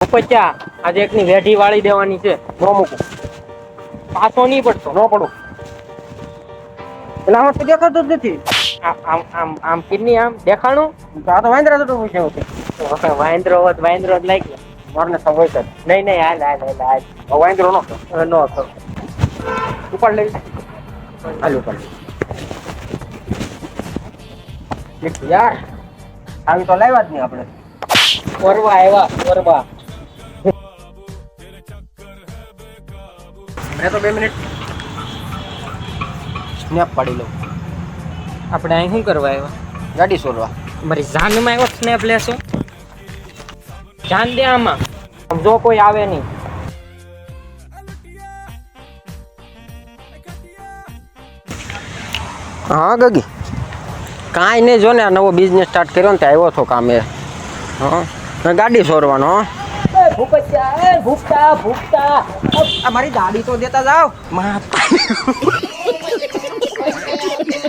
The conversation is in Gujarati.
પચ્યા આજે એકની વેઢી વાળી દેવાની છે. નો મૂકું. પાછો નહીં પડતો. નો પડું. એટલે આમાં તો દેખાતું જ નથી. આમ આમ આમ કિડની આમ દેખાણું. આ તો વાંદરા તો પૂછ્યું છે. વાંદરો જ લાગ્યો. મારને સમય છે. નહીં હાલ વાંદરો નો નો તો ઉપાડ લેવી. હાલ ઉપાડ લે. યાર આવી તો લાવ્યા જ નહીં આપણે. વરવા આવ્યા. મેં તો 2 મિનિટ સ્નેપ પાડી લઉં. આપણે અહીં શું કરવા આવ્યા? ગાડી સોરવા. મારી જાનમાં આવ્યો સ્નેપ લેશો. જાન દે આમાં. જો કોઈ આવે નહીં. હા ગગી કાંઈ નહીં જો ને આ નવો બિઝનેસ સ્ટાર્ટ કર્યો ને ત્યાં આવ્યો હતો કામે. હા ગાડી સોરવાનો. ભૂપતા આ મારી ગાડી તો દેતા જાવ.